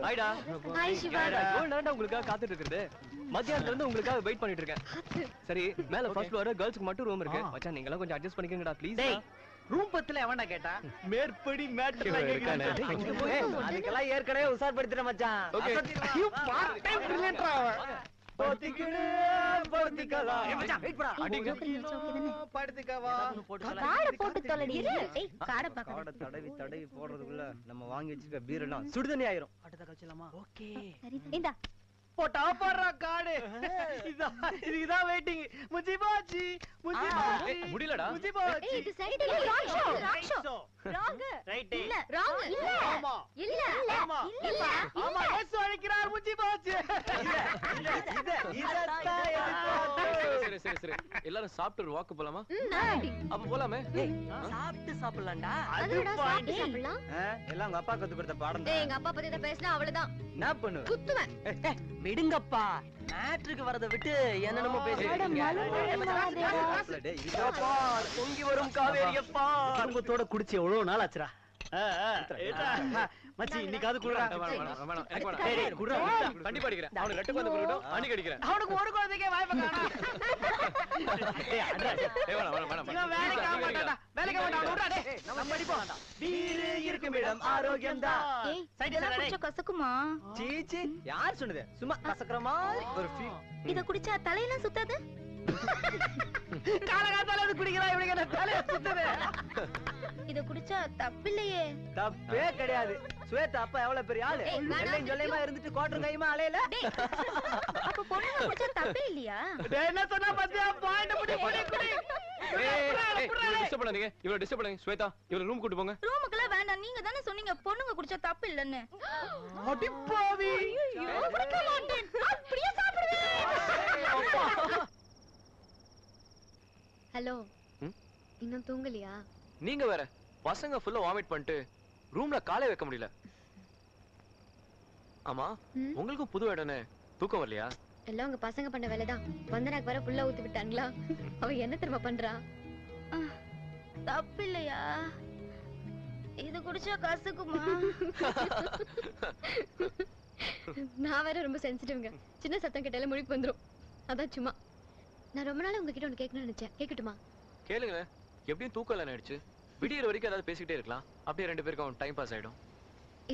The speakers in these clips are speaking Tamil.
ஹாய்டா. ஹாய் சிவா. நான் உங்களுக்காக காத்துட்டு இருக்கிறது. மத்தியானத்துல இருந்து உங்களுக்காக வெயிட் பண்ணிட்டு இருக்கேன். சரி, மேல ஃபர்ஸ்ட் ஃப்ளோர் கேர்ள்ஸ்க்கு மட்டும் ரூம் இருக்கு. மச்சான் நீங்க எல்லாம் கொஞ்சம் அட்ஜஸ்ட் பண்ணிக்கங்கடா ப்ளீஸ். ரூம் பத்தில எவன்டா கேட்டா? மேற்படி மேட்டர் இருக்கானே. அதுக்கெல்லாம் ஏற்கனவே உசார்படுத்திட்டேன் மச்சான். ஓகே. யூ பார்ட் டைம் பிரில்லியன்ட்ரா. போத்திக்கிடு போத்திக்கவா. மச்சான் வெயிட் பண்ணா. அடிங்க படுத்துக்கவா. காட போட்டு தொலைடி. ஏய் காட பாக்க. காட தடவி தடவி போடுறதுக்குள்ள நம்ம வாங்கி வச்சிருக்க பீர் எல்லாம் சுடுதண்ணி ஆயிரும். அடுத்த கச்சலாமா? ஓகே. சரி இந்தா. போட்டா போடுறா காடு. இதுதான் வெயிட்டிங். முஜிபாச்சி முஜிபாச்சி. முடியலடா. முஜிபாச்சி. ஏய் இது side wrong show. Wrong. Right. இல்ல ராங். இல்ல. ஆமா. இல்ல. ஆமா. இல்லப்பா. ஆமா எஸ் அழைக்கிறார் முஜிபாச்சி. சரி சரி சரி. எல்லாரும் சாப்பிட்டு வாக்கு போலாமா? நாடி. அப்ப போலாமே. சாப்பிட்டு சாப்பிடலாம்டா. அதுடா சாப்பிட்டு சாப்பிடலாம். எல்லாம் உங்க அப்பா கத்து கொடுத்த பாடம் டேய் எங்க அப்பா பத்தி பேசினா அவ்வளவுதான். என்ன பண்ணு? குத்துவேன். விடுங்கப்பா, மேட்ருக்கு வரத விட்டு என்னென்னமோ பேசிட்டு பொங்கி வரும் காவேரியப்பா. குடும்பத்தோட குடிச்சு எவ்வளவு நாள் ஆச்சுடா. மச்சி இன்னைக்காவது குடுறா. கண்டிப்பா அடிக்கிறேன். அவனுக்கு ரெட்டு வந்து குடுறோம். அன்னைக்கு அடிக்கிறேன். அவனுக்கு ஒரு குழந்தைக்கே வாய்ப்பு காணோம். வேலைக்கு ஆக மாட்டான்டா. வேலைக்கு ஆக மாட்டான். விடுடா டேய். நம்ம அடிப்போம். வீரு இருக்கும் இடம் ஆரோக்கியம்தான். ஏய் இதெல்லாம் குடிச்சா கசக்குமா? சீச்சி யார் சொன்னது? சும்மா கசக்குற மாதிரி ஒரு ஃபீல். இத குடிச்சா தலையெல்லாம் சுத்தாது? காலகாத்தால அது குடிக்கிறா இவனுக்கு என்ன தலைய சுத்துது? இத குடிச்சா தப்பில்லையே. தப்பே கிடையாது. ஸ்வேதா அப்பா எவ்வளவு பெரிய ஆளு. எல்லாம் சொல்லையுமா இருந்துட்டு கோட்டர் கையுமா அலையல. அப்ப பொண்ணு குடிச்சா தப்பே இல்லையா? டேய் என்ன சொன்னா பாத்தியா? பாயிண்ட் புடி புடி புடி. டிஸ்டர்ப் பண்ணாதீங்க. இவள டிஸ்டர்ப் பண்ணாதீங்க. ஸ்வேதா இவள ரூம் கூட்டி போங்க. ரூமுக்குலாம் வேண்டாம். நீங்க தானே சொன்னீங்க பொண்ணுங்க குடிச்சா தப்பு இல்லன்னு. அடி பாவி. ஐயோ குடிக்க மாட்டேன். அப்படியே சாப்பிடுவேன். ஹலோ. இன்னும் தூங்கலையா? நீங்க வேற பசங்க ஃபுல்லா வாமிட் பண்ணிட்டு ரூம்ல காலை வைக்க முடியல. ஆமா உங்களுக்கும் புது இடனே தூக்கம் வரலையா? எல்லாம் உங்க பசங்க பண்ண வேலைதான். வந்தனாக்கு வர ஃபுல்லா ஊத்தி விட்டாங்களா? அவ என்ன தெரியுமா பண்றா? தப்பு இல்லையா? இது குடிச்சா கசக்குமா? நான் வேற ரொம்ப சென்சிட்டிவ்ங்க. சின்ன சத்தம் கேட்டாலே முழிப்பு வந்துரும். அதான் சும்மா. நான் ரொம்ப நாளா உங்ககிட்ட ஒன்னு கேட்கணும்னு நினைச்சேன். கேட்கட்டுமா? கேளுங்க. எப்படியும் தூக்கம் இல்ல ஆயிடுச்சு. விடியற வரைக்கும் ஏதாவது பேசிக்கிட்டே இருக்கலாம். அப்படியே ரெண்டு பேருக்கும் டைம் பாஸ் ஆயிடும்.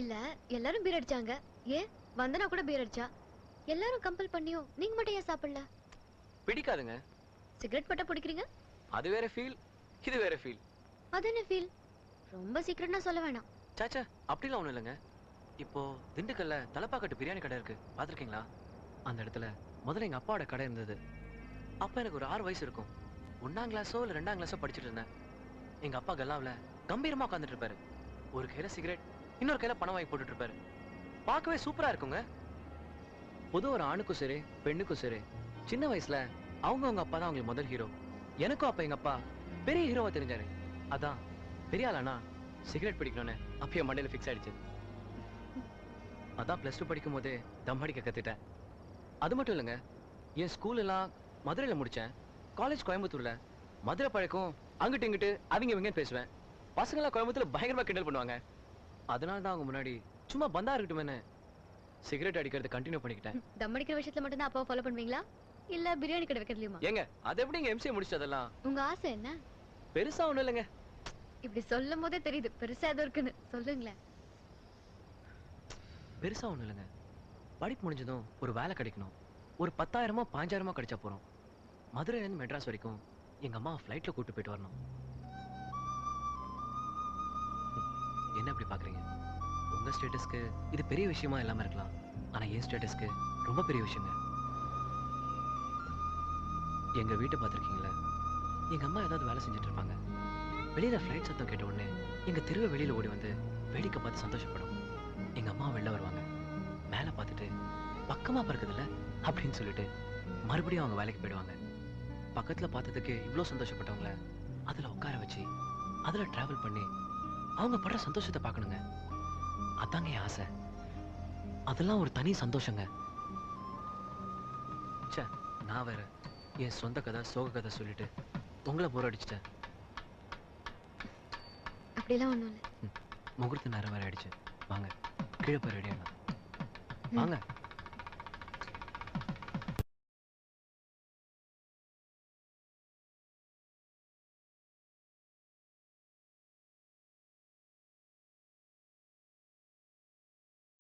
இல்ல எல்லாரும் பீர் அடிச்சாங்க. ஏன் வந்தனா கூட பீர் அடிச்சா? எல்லாரும் கம்பல் பண்ணியோ நீங்க மட்டும் ஏன் சாப்பிடல? பிடிக்காதுங்க. சிகரெட் பட்டா பிடிக்கிறீங்க? அது வேற ஃபீல், இது வேற ஃபீல். அது என்ன ஃபீல்? ரொம்ப சீக்கிரட்டா சொல்ல வேணாம். சாச்சா அப்படிலாம் ஒண்ணும் இல்லைங்க. இப்போ திண்டுக்கல்ல தலப்பாக்கட்டு பிரியாணி கடை இருக்கு, பாத்திருக்கீங்களா? அந்த இடத்துல முதல்ல எங்க அப்பாவோட கடை இருந்தது. அப்ப எனக்கு ஒரு 6 வயசு இருக்கும். 1ஆம் கிளாஸோ இல்ல 2ஆம் கிளாஸோ படிச்சுட்டு இருந்தேன். எங்க அப்பா கல்லாவில கம்பீரமா உட்காந்துட்டு இருப்பாரு. ஒரு கையில சிகரெட், இன்னொரு கையில பணம் வாங்கி போட்டுட்டு இருப்பாரு. பார்க்கவே சூப்பரா இருக்குங்க. பொது ஒரு ஆணுக்கும் சரி பெண்ணுக்கும் சரி சின்ன வயசுல அவங்க அப்பா தான் அவங்களுக்கு முதல் ஹீரோ. எனக்கும் அப்ப எங்க அப்பா பெரிய ஹீரோவா தெரிஞ்சாரு. அதான் பெரிய ஆளானா சிகரெட் பிடிக்கணும்னு அப்பயே மண்டையில ஃபிக்ஸ் ஆயிடுச்சு. அதான் +2 படிக்கும் போதே தம் அடிக்க கத்துட்டேன். அது மட்டும் இல்லைங்க, என் ஸ்கூல் எல்லாம் மதுரையில முடிச்சேன். காலேஜ் கோயம்புத்தூர்ல. மதுரை பழக்கம் அங்கிட்டு இங்கிட்டு அவங்க இவங்கன்னு பேசுவேன். பசங்களாம் கோயம்புத்தூர்ல பயங்கரமா கிண்டல் பண்ணுவாங்க. அதனால தான் அவங்க முன்னாடி சும்மா பந்தா இருக்கட்டுமே சிகரெட் அடிக்கிறது கண்டினியூ பண்ணிக்கிட்டேன். தம் அடிக்கிற விஷயத்துல மட்டும் தான் அப்பாவை ஃபாலோ பண்ணுவீங்களா இல்ல பிரியாணி கடை வைக்கிறதுலயுமா? ஏங்க அது எப்படிங்க எம்சிஏ முடிச்சதெல்லாம்? உங்க ஆசை என்ன? பெருசா ஒண்ணும் இல்லைங்க. இப்படி சொல்லும் போதே தெரியுது பெருசா ஏதோ இருக்குன்னு. சொல்லுங்களேன். பெருசா ஒண்ணும் இல்லைங்க. படிப்பு முடிஞ்சதும் ஒரு வேலை கிடைக்கணும். ஒரு 10,000மோ 15,000மோ கிடைச்சா போறோம். மதுரையில இருந்து மெட்ராஸ் வரைக்கும் எங்க அம்மா ஃபிளைட்ல கூட்டு போயிட்டு வரணும். என்ன அப்படி பாக்குறீங்க? உங்க ஸ்டேட்டஸ்க்கு இது பெரிய விஷயமா இல்லாம இருக்கலாம். ஆனா என் ஸ்டேட்டஸ்க்கு ரொம்ப பெரிய விஷயங்க. எங்க வீட்டை பாத்திருக்கீங்களா? எங்க அம்மா ஏதாவது வேலை செஞ்சுட்டு இருப்பாங்க. வெளியில ஃபிளைட் சத்தம் கேட்ட உடனே எங்க தெருவை வெளியில ஓடி வந்து வேடிக்கை பார்த்து சந்தோஷப்படும். எங்க அம்மா வெளில வருவாங்க. மேல பார்த்துட்டு பக்கமா பறக்குதுல்ல அப்படின்னு சொல்லிட்டு மறுபடியும் அவங்க வேலைக்கு போயிடுவாங்க. பக்கத்துல பார்த்ததுக்கு இவ்வளவு சந்தோஷப்பட்டவங்கள அதுல உட்கார வச்சு அதுல டிராவல் பண்ணி அவங்க படுற சந்தோஷத்தை பார்க்கணுங்க. அதாங்க என் ஆசை. அதெல்லாம் ஒரு தனி சந்தோஷங்க. நான் வேற என் சொந்த கதை சோக கதை சொல்லிட்டு உங்களை போர் அடிச்சிட்டேன். அப்படிலாம் ஒண்ணும் இல்ல. முகூர்த்த நேரம் வேற ஆயிடுச்சு. வாங்க கீழே போய் ரெடி ஆகலாம். வாங்க